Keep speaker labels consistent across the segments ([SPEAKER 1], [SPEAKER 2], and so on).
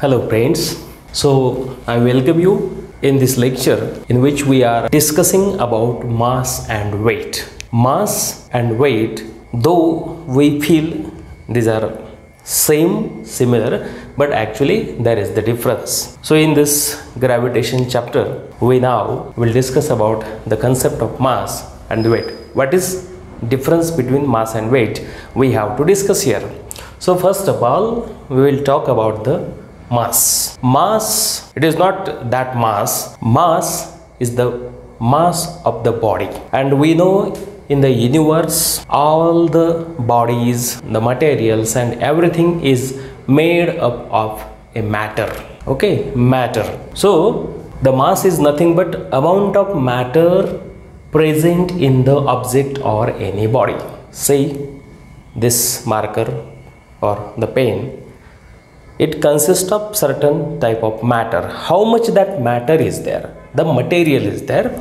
[SPEAKER 1] Hello friends, so I welcome you in this lecture in which we are discussing about mass and weight. Mass and weight, though we feel these are similar, but actually there is the difference. So in this gravitation chapter, we now will discuss about the concept of mass and weight. What is difference between mass and weight we have to discuss here. So first of all, we will talk about the mass. Mass, it is not that mass. Mass is the mass of the body. And we know in the universe, all the bodies, the materials and everything is made up of a matter. Okay, matter. So the mass is nothing but amount of matter present in the object or any body. Say this marker or the pen, it consists of certain type of matter. How much that matter is there, the material is there,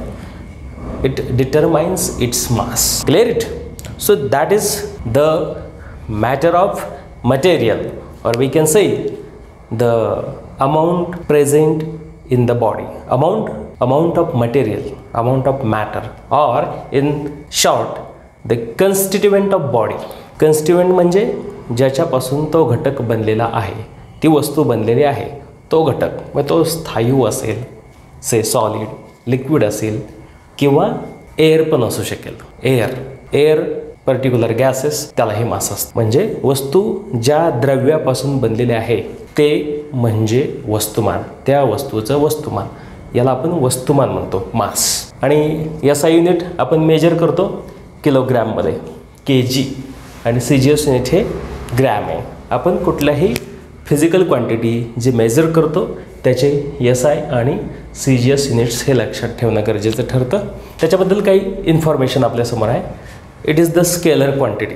[SPEAKER 1] it determines its mass. Clear it? So that is the matter of material, or we can say the amount present in the body, amount of material, amount of matter, or in short the constituent of body. Constituent म्हणजे ज्याच्यापासून तो घटक बनलेला आहे, ती वस्तू बनलेली आहे, तो घटक, मग तो स्थायू असेल, से सॉलिड, लिक्विड असेल किंवा एअर पण असू शकेल. एअर पर्टिक्युलर गॅसेस, त्यालाही मास असतं. म्हणजे वस्तू ज्या द्रव्यापासून बनलेले आहे ते म्हणजे वस्तुमान, त्या वस्तूचं वस्तुमान, याला आपण वस्तुमान म्हणतो, मास. आणि याचा युनिट आपण मेजर करतो किलोग्रॅममध्ये, केजी, आणि सीजीएस युनिट हे ग्रॅम आहे. आपण कुठल्याही फिजिकल क्वांटिटी जे मेजर करतो त्याचे एसआय आणि सीजीएस युनिट्स हे लक्षात ठेवणं गरजेचं ठरतं. त्याच्याबद्दल काही इन्फॉर्मेशन आपल्यासमोर आहे. It is the scalar quantity.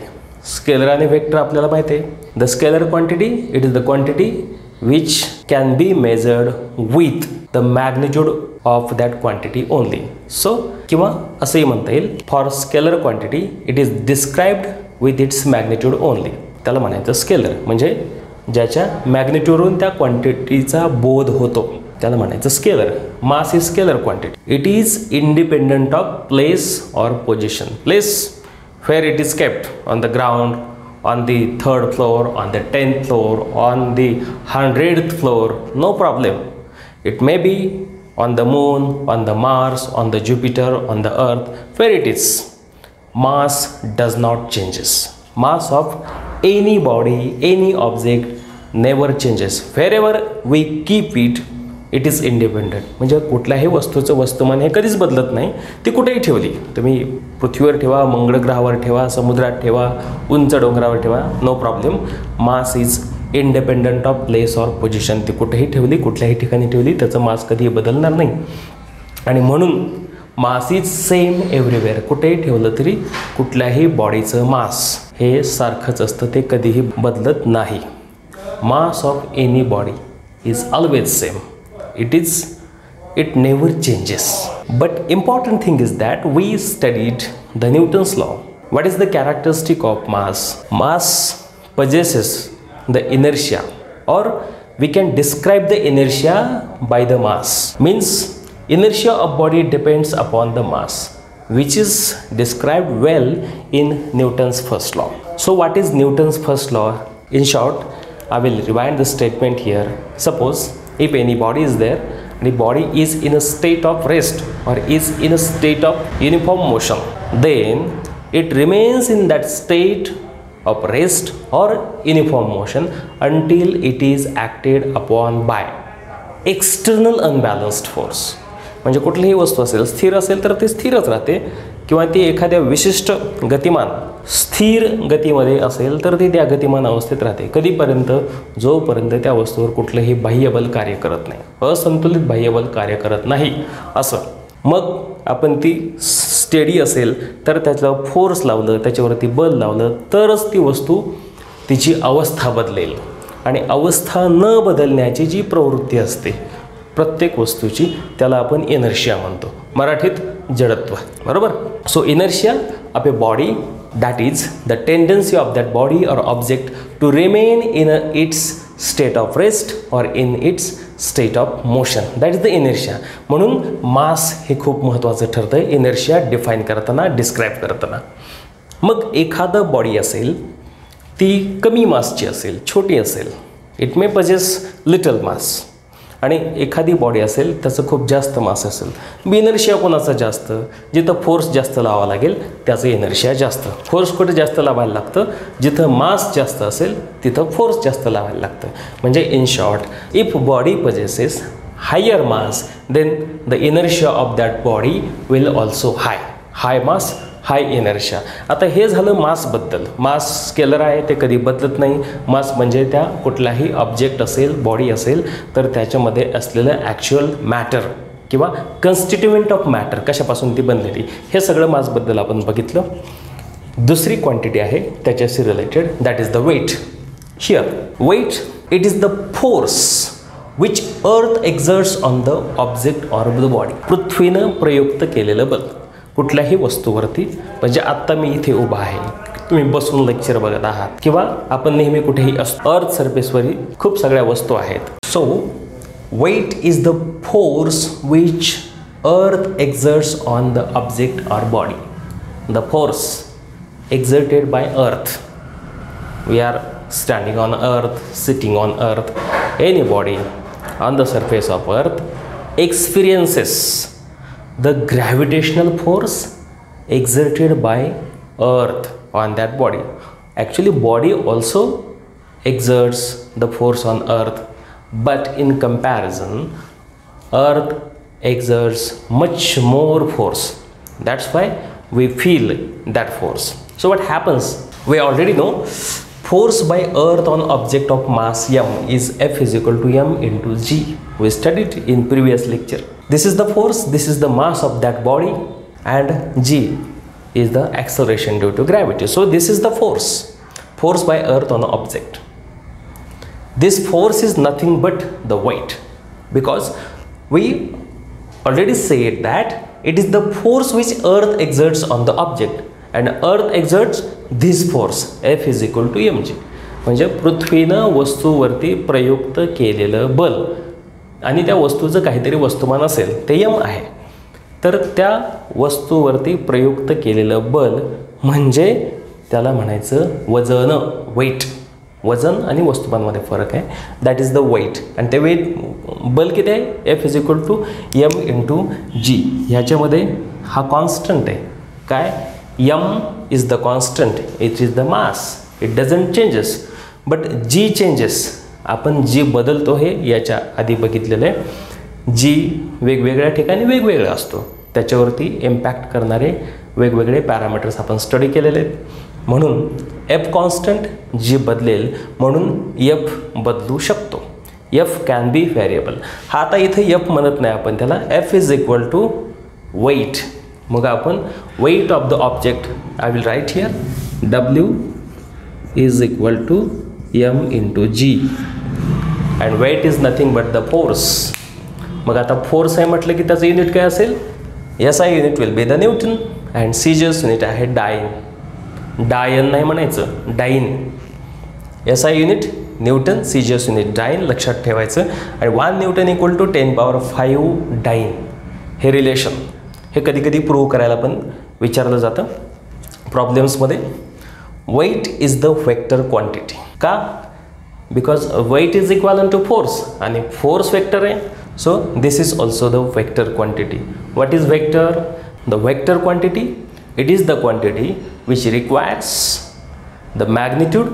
[SPEAKER 1] Scalar आणि वेक्टर आपल्याला माहिती आहे. The scalar quantity, it is the quantity which can be measured with the magnitude of that quantity only. So किंवा असंही म्हणता येईल, for scalar quantity it is described with its magnitude only. त्याला म्हणायचं स्केलर, म्हणजे ज्याच्या मॅग्निट्यूडवरून त्या क्वांटिटीचा बोध होतो त्याला म्हणायचं scalar. Mass is scalar quantity. It is independent of place और position. Place where it is kept, on the ground, on the 3rd floor, on the 10th floor, on the 100th floor, no problem. It may be on the moon, on the Mars, on the Jupiter, on the earth, where it is. Mass does not changes. Mass of any body, any object never changes. Wherever we keep it, it is independent. म्हणजे कुठल्याही वस्तूचं वस्तुमान हे कधीच बदलत नाही. ती कुठेही ठेवली, तुम्ही पृथ्वीवर ठेवा, मंगळ ग्रहावर ठेवा, समुद्रात ठेवा, उंच डोंगरावर ठेवा, no problem. Mass is independent of place और पोजिशन. ती कुठेही ठेवली, कुठल्याही ठिकाणी ठेवली, त्याचं मास कधीही बदलणार नाही. आणि म्हणून मास इज सेम एव्हरीवेअर. कुठेही ठेवलं तरी कुठल्याही बॉडीचं मास हे सारखंच असतं, ते कधीही बदलत नाही. Mass of any body is always same. It never changes. But important thing is that we studied the Newton's law. What is the characteristic of mass? Mass possesses the inertia, or we can describe the inertia by the mass. Means inertia of body depends upon the mass, which is described well in Newton's first law. So what is Newton's first law? In short, I will rewind the statement here. Suppose if any body is there, the body is in a state of rest or is in a state of uniform motion, then it remains in that state of rest or uniform motion until it is acted upon by external unbalanced force. म्हणजे कुठलीही वस्तू असेल, स्थिर असेल तर ती स्थिरच राहते, किंवा ती एखाद्या विशिष्ट गतिमान स्थिर गतीमध्ये असेल तर ती त्या गतिमान अवस्थेत राहते. कधीपर्यंत? जोपर्यंत त्या वस्तूवर कुठलंही बाह्यबल कार्य करत नाही, असंतुलित बाह्यबल कार्य करत नाही असं. मग आपण ती स्टेडी असेल तर त्याला फोर्स लावलं, त्याच्यावरती बल लावलं तरच ती वस्तू तिची अवस्था बदलेल. आणि अवस्था न बदलण्याची जी प्रवृत्ती असते प्रत्येक वस्तूची, त्याला आपण इनर्शिया म्हणतो, मराठीत जडत्व. बरोबर? So inertia of a body, that is the tendency of that body or object to remain in its state of rest और in its state of motion, that is the inertia. म्हणून mass हे खूप महत्त्वाचं ठरतं inertia define करताना, describe करताना. मग एखादं बॉडी असेल ती कमी मासची असेल, छोटी असेल, इट मे पजेस लिटल मास, आणि एखादी बॉडी असेल त्याचं खूप जास्त मास असेल. इनर्शिया कोणाचं जास्त, जिथं फोर्स जास्त लावावा लागेल त्याचं इनर्शिया जास्त. फोर्स कुठे जास्त लावायला लागतं, जिथं मास जास्त असेल तिथं फोर्स जास्त लावायला लागतं. म्हणजे in short, if body possesses higher mass then the inertia of that body will also high mass high inertia. आता हे झालं मासबद्दल. मास स्केलर आहे, ते कधी बदलत नाही. मास म्हणजे त्या कुठलाही ऑब्जेक्ट असेल, बॉडी असेल तर त्याच्यामध्ये असलेलं ॲक्च्युअल मॅटर किंवा कन्स्टिट्युएंट ऑफ मॅटर, कशापासून ती बनलेली, हे सगळं मासबद्दल आपण बघितलं. दुसरी क्वांटिटी आहे त्याच्याशी related, that is the weight. Here weight it is the force which earth exerts on the object or the body. पृथ्वीनं प्रयुक्त केलेलं बल कुठल्याही वस्तूवरती. म्हणजे आत्ता मी इथे उभा आहे, तुम्ही बसून लेक्चर बघत आहात, किंवा आपण नेहमी कुठेही असतो, अर्थ सरफेसवरील खूप सगळ्या वस्तू आहेत. So weight is the force which earth exerts on the object or body. The force exerted by earth. We are standing on earth, sitting on earth, anybody on the surface of earth experiences the gravitational force exerted by earth on that body. Actually body also exerts the force on earth, but in comparison earth exerts much more force. That's why we feel that force. So what happens, we already know force by earth on object of mass m is F is equal to m into g. We studied in previous lecture. This is the force, this is the mass of that body, and g is the acceleration due to gravity. So this is the force by earth on object. This force is nothing but the weight, because we already said that it is the force which earth exerts on the object, and earth exerts this force F is equal to mg. म्हणजे पृथ्वीनं वस्तूवरती प्रयुक्त केलेलं बल, आणि त्या वस्तूचं काहीतरी वस्तुमान असेल ते m आहे, तर त्या वस्तूवरती प्रयुक्त केलेलं बल म्हणजे त्याला म्हणायचं वजन, वेट. वजन आणि वस्तुमानमध्ये फरक आहे, दॅट इज द वेट. आणि ते वेट बल किती आहे, F is equal to m into g. ह्याच्यामध्ये हा कॉन्स्टंट आहे. काय, m is the constant, it is the mass, it doesn't changes, but g changes. आपण g बदलतो हे याच्या आधी बघितलेलं आहे. g वेगवेगळ्या ठिकाणी वेगवेगळा असतो, त्याच्यावरती इम्पॅक्ट करणारे वेगवेगळे पॅरामीटर्स आपण स्टडी केलेले आहेत. म्हणून f कॉन्स्टंट, g बदलेल, म्हणून f बदलू शकतो. f can be variable. हा आता इथे f म्हणत नाही आपण, त्याला f is equal to weight. मग आपण weight of the object, I will write here W is equal to m into g, and weight is nothing but the force. मग आता फोर्स आहे म्हटलं की त्याचं युनिट काय असेल, SI unit will be the newton, and सीजर्स unit आहे डाइन. डायन नाही म्हणायचं, डाइन. SI युनिट न्यूटन, सीजर्स युनिट डाइन, लक्षात ठेवायचं. आणि 1 न्यूटन इक्वल टू 10⁵ डाइन. हे रिलेशन हे कधी कधी प्रूव्ह करायला पण विचारलं जातं प्रॉब्लेम्समध्ये. Weight is the vector quantity. का, because weight is equal to force, आणि फोर्स वेक्टर आहे. So this is also the vector quantity. What is vector, the vector quantity, it is the quantity which requires the magnitude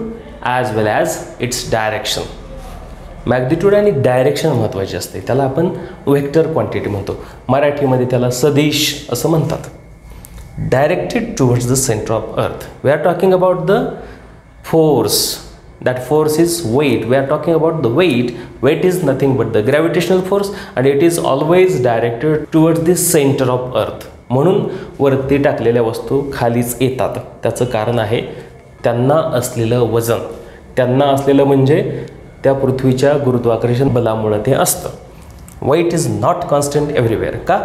[SPEAKER 1] as well as its direction. Magnitude आणि direction महत्त्वाचे असते, त्याला आपण vector quantity म्हणतो. मराठीमध्ये त्याला सदिश असं म्हणतात. Directed towards the centre of earth. We are talking about the force, that force is weight. We are talking about the weight. Weight is nothing but the gravitational force, and it is always directed towards the centre of earth. म्हणून वरती टाकलेल्या वस्तू खालीच येतात. त्याचं कारण आहे त्यांना असलेलं वजन. त्यांना असलेलं म्हणजे त्या पृथ्वीच्या गुरुत्वाकर्षण बलामुळे ते असतं. Weight is not constant everywhere. का,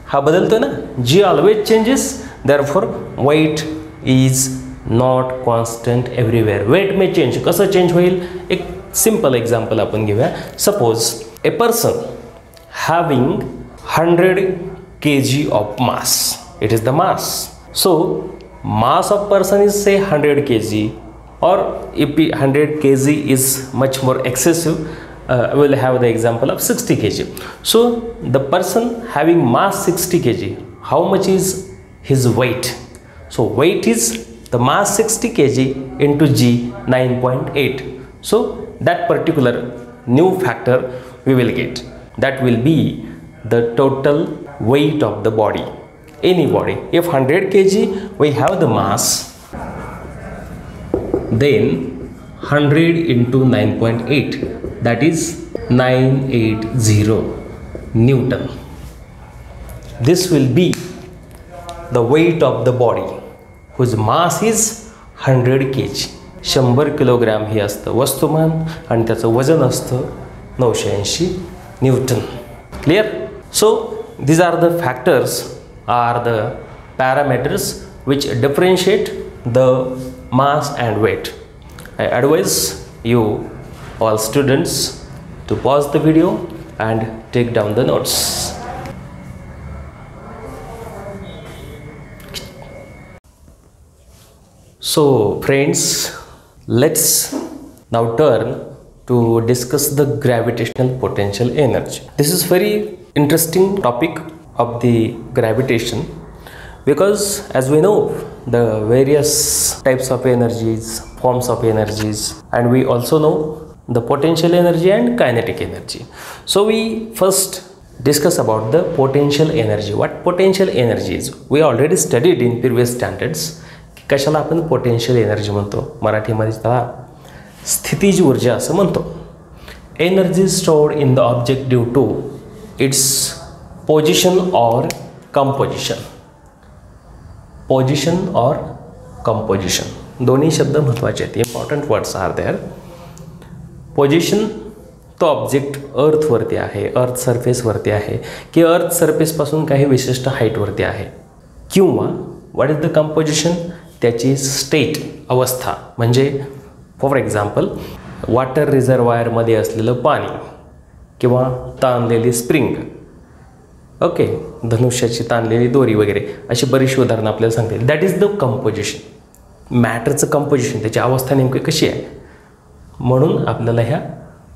[SPEAKER 1] हा बदलतो ना, g always changes, therefore weight is not constant everywhere. Weight may change. कसं चेंज होईल, एक सिंपल एक्झाम्पल आपण घेऊया. Suppose a person having 100 kg of mass. It is the mass. So mass of person is say 100 kg, or if 100 kg is much more excessive, we'll have the example of 60 kg. So the person having mass 60 kg, how much is his weight? So weight is the mass 60 kg into g 9.8. So that particular new factor we will get, that will be the total weight of the body, any body. If 100 kg we have the mass, then 100 into 9.8, that is 980 Newton. This will be the weight of the body whose mass is 100 kg. 100 kilogram हे असतं वस्तुमान आणि त्याचं वजन असतं 980 Newton. Clear? So these are the factors, are the parameters which differentiate the mass and weight. I advise you all students to pause the video and take down the notes. So friends, let's now turn to discuss the gravitational potential energy. This is very interesting topic of the gravitation, because as we know the various types of energies, forms of energies, and we also know the potential energy and kinetic energy. So we first discuss about the potential energy. What potential energy is? We already studied in previous standards. कशाला आपण potential energy म्हणतो, मराठीमध्ये त्याला स्थितीज ऊर्जा असं म्हणतो. Energy stored in the object due to its position और composition. Position और कंपोजिशन दोन्ही शब्द महत्त्वाचे आहेत, important words are there. Position, तो ऑब्जेक्ट अर्थवरती आहे, अर्थ सरफेसवरती आहे, की अर्थ सरफेसपासून काही विशिष्ट हाईटवरती आहे, किंवा व्हॉट इज द कंपोजिशन, त्याची स्टेट, अवस्था. म्हणजे फॉर एक्झाम्पल वॉटर रिझर्वायरमध्ये असलेलं पाणी किंवा ताणलेली स्प्रिंग, ओके, धनुष्याची ताणलेली दोरी वगैरे, अशी बरीचशी उदाहरणं आपल्याला सांगते. That is the composition. मॅटरचं कंपोजिशन, त्याची अवस्था नेमकी कशी आहे. म्हणून आपल्याला ह्या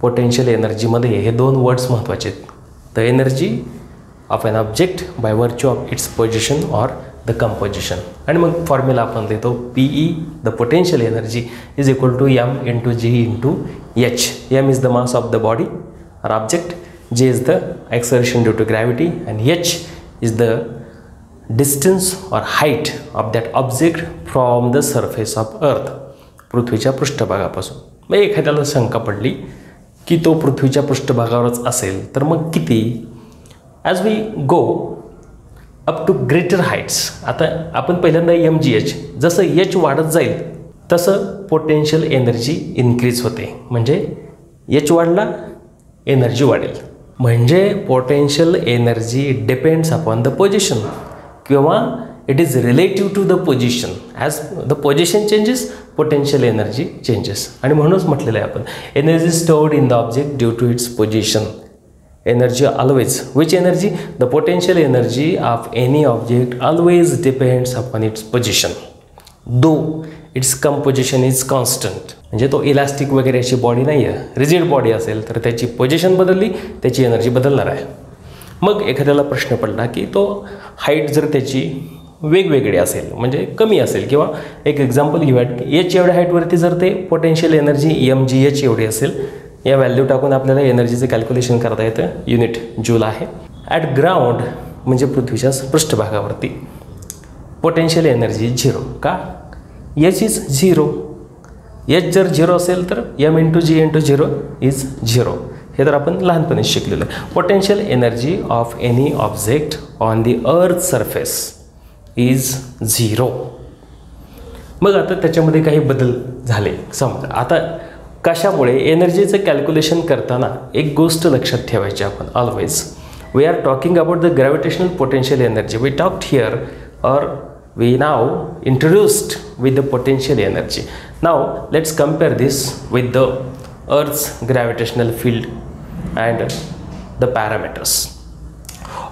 [SPEAKER 1] पोटेन्शियल एनर्जीमध्ये हे दोन वर्ड्स महत्त्वाचे आहेत. The energy of an object by virtue of its position or the composition. आणि मग फॉर्म्युला आपण देतो PE, the potential energy, is equal to M into G into H. M is the mass of the body or object, G is the exertion due to gravity, and H is the distance or height of that object from the surface of earth. पृथ्वीच्या पृष्ठभागापासून. मग एखाद्याला शंका पडली की तो पृथ्वीच्या पृष्ठभागावरच असेल तर मग किती. As we go up to greater heights, आता आपण पहिल्यांदा MGH, जसं H वाढत जाईल तसं पोटेन्शियल एनर्जी इन्क्रीज होते. म्हणजे H वाढला, एनर्जी वाढेल. म्हणजे potential energy depends upon the position, किंवा it is relative to the position. As the position changes, potential energy changes. आणि म्हणूनच म्हटलेलं आहे आपण, energy stored in the object due to its position. Energy always, which energy? The potential energy of any object always depends upon its position, though its composition is constant. म्हणजे तो elastic वगैरे अशी body नाही आहे. Rigid body असेल तर त्याची position बदलली, त्याची एनर्जी बदलणार आहे. मग एखाद्याला प्रश्न पडला की तो हाईट जर त्याची वेगवेगळी असेल, म्हणजे कमी असेल, किंवा एक एक्झाम्पल घेऊया, H एवढ्या हाईटवरती जर ते पोटेन्शियल एनर्जी MGH एवढी असेल, या व्हॅल्यू टाकून आपल्याला एनर्जीचं कॅल्क्युलेशन करता येतं. युनिट जूल आहे. ॲट ग्राउंड म्हणजे पृथ्वीच्या पृष्ठभागावरती पोटेन्शियल एनर्जी 0. का? H is 0. H जर 0 असेल तर M into G into 0 is 0. हे तर आपण लहानपणीच शिकलेलं आहे. Potential energy of any object on the earth surface is 0. मग आता त्याच्यामध्ये काही बदल झाले समजा. आता कशामुळे एनर्जीचं कॅल्क्युलेशन करताना एक गोष्ट लक्षात ठेवायची आपण always. We are talking about the gravitational potential energy. We talked here or we now introduced with the potential energy. Now let's compare this with the Earth's gravitational field and the parameters.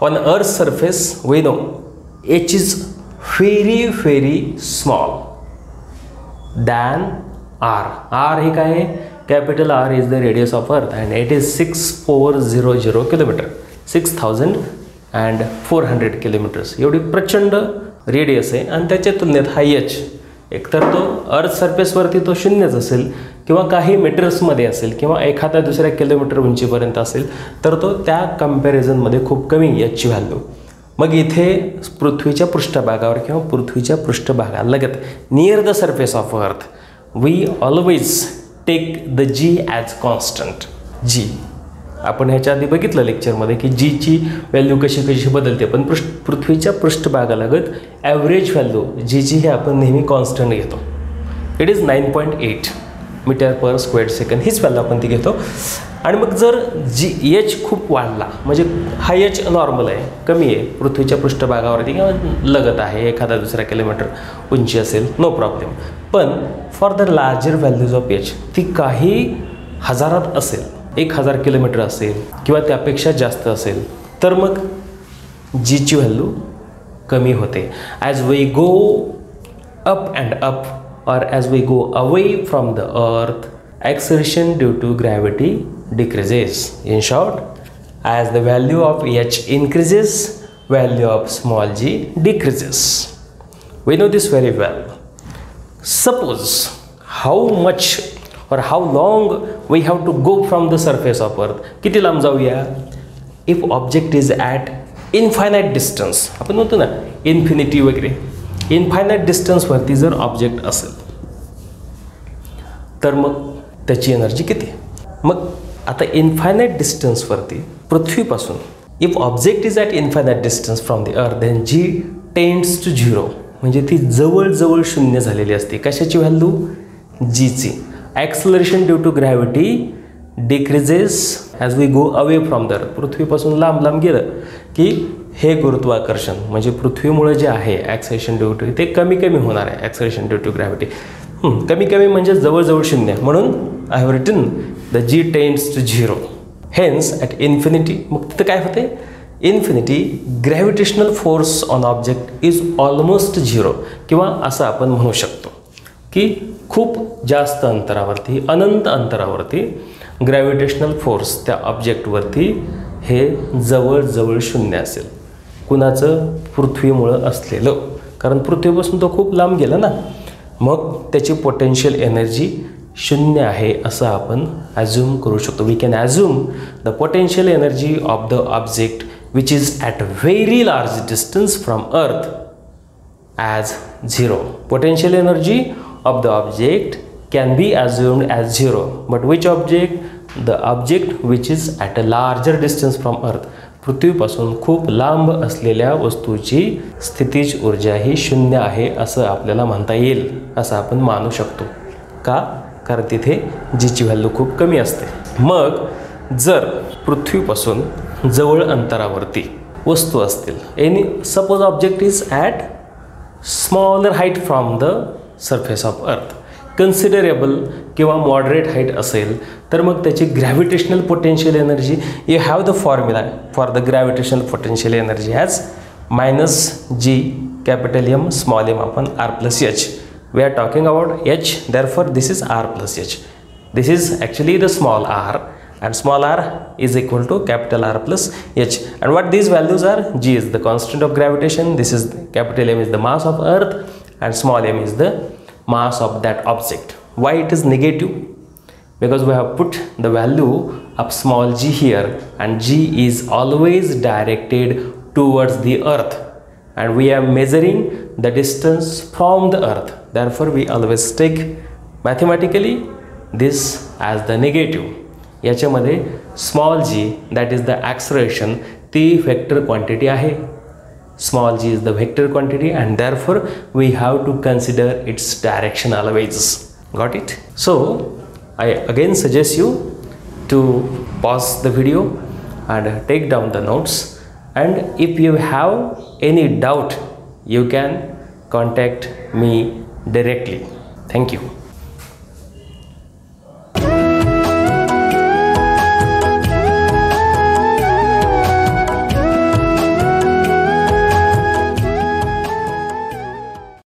[SPEAKER 1] On Earth's surface, we know H is very small than R. R हे काय आहे? Capital R is the radius of Earth and it is 6400 kilometre, 6400 kilometres एवढी प्रचंड radius आहे. आणि त्याच्या तुलनेत हा H एकतर तो अर्थ सरफेसवरती तो शून्यच असेल किंवा काही मीटर्समध्ये असेल किंवा एखाद्या दुसऱ्या किलोमीटर उंचीपर्यंत असेल, तर तो त्या कंपॅरिझनमध्ये खूप कमी याची व्हॅल्यू. मग इथे पृथ्वीच्या पृष्ठभागावर किंवा पृथ्वीच्या पृष्ठभागालगत near the surface of earth we always take the g as constant. G आपण ह्याच्या आधी बघितलं लेक्चरमध्ये की जीची व्हॅल्यू कशी कशी बदलते, पण पृथ्वीच्या पृष्ठभागालगत ॲव्हरेज व्हॅल्यू जीची हे आपण नेहमी कॉन्स्टंट घेतो. It is 9.8 metre per square second हीच व्हॅल्यू आपण ती घेतो. आणि मग जर जी एच खूप वाढला म्हणजे हा एच नॉर्मल आहे, कमी आहे, पृथ्वीच्या पृष्ठभागावरती किंवा लगत आहे, एखादा दुसरा किलोमीटर उंची असेल, नो प्रॉब्लेम. पण for the larger values of H ती काही हजारात असेल, 1000 किलोमीटर असेल किंवा त्यापेक्षा जास्त असेल, तर मग जीची व्हॅल्यू कमी होते. As we go up and up or as we go away from the earth, acceleration due to gravity decreases. In short, as the value of H increases, value of small g decreases. We know this very well. Suppose how much or how long we have to go from the surface of earth. किती लांब जाऊया? If object is at infinite distance, आपण म्हणतो ना infinity वगैरे, infinite डिस्टन्सवरती जर object असेल तर मग त्याची एनर्जी किती? मग आता इन्फायनाईट डिस्टन्सवरती पृथ्वीपासून if object is at infinite distance from the earth then g tends to zero, म्हणजे ती जवळजवळ शून्य झालेली असते. कशाची व्हॅल्यू? जीची. Acceleration due to gravity decreases as we go away from the earth. पृथ्वीपासून लांब लांब गेलं की हे गुरुत्वाकर्षण म्हणजे पृथ्वीमुळे जे आहे ॲक्सेलेरेशन ड्यू टू ते कमी कमी होणार आहे. ॲक्सेलेरेशन ड्यू टू ग्रॅव्हिटी कमी कमी म्हणजे जवळजवळ शून्य, म्हणून I have written the g tends to zero. Hence at infinity, मग तिथं काय होते? Infinity gravitational force on object is almost zero, किंवा असं आपण म्हणू शकतो की खूप जास्त अंतरावरती, अनंत अंतरावरती ग्रॅव्हिटेशनल फोर्स त्या ऑब्जेक्टवरती हे जवळजवळ शून्य असेल. कुणाचं? पृथ्वीमुळं असलेलं, कारण पृथ्वीपासून तो खूप लांब गेला ना, मग त्याची पोटेन्शियल एनर्जी शून्य आहे असं आपण ॲझ्युम करू शकतो. We can assume the potential energy of the object which is at very large distance from earth as zero. Potential energy of the object can be assumed as zero, but which object? The object which is at a larger distance from earth. पृथ्वीपासून खूप लांब असलेल्या वस्तूची स्थितीज ऊर्जा ही शून्य आहे असं आपल्याला म्हणता येईल, असं आपण मानू शकतो. का? कारण तिथे जीची व्हॅल्यू खूप कमी असते. मग जर पृथ्वीपासून जवळ अंतरावरती वस्तू असतील, any suppose object is at smaller height from the surface of अर्थ, कन्सिडरेबल किंवा मॉडरेट हाईट असेल, तर मग त्याची gravitational potential energy, you have the formula for the gravitational potential energy as -g capital M small m upon r plus h. We are talking about h, therefore this is r plus h. This is actually the small r, and small r is equal to capital R plus h. And what these values are? G is the constant of gravitation, this is capital M is the mass of earth, and small m is the mass of that object. Why it is negative? Because we have put the value of small g here, and g is always directed towards the earth, and we are measuring the distance from the earth. Therefore we always take mathematically this as the negative. याच्यामध्ये small g, that is the acceleration, ती vector quantity आहे. Small g is the vector quantity, and therefore we have to consider its direction always. Got it? So I again suggest you to pause the video and take down the notes, and if you have any doubt you can contact me directly. Thank you.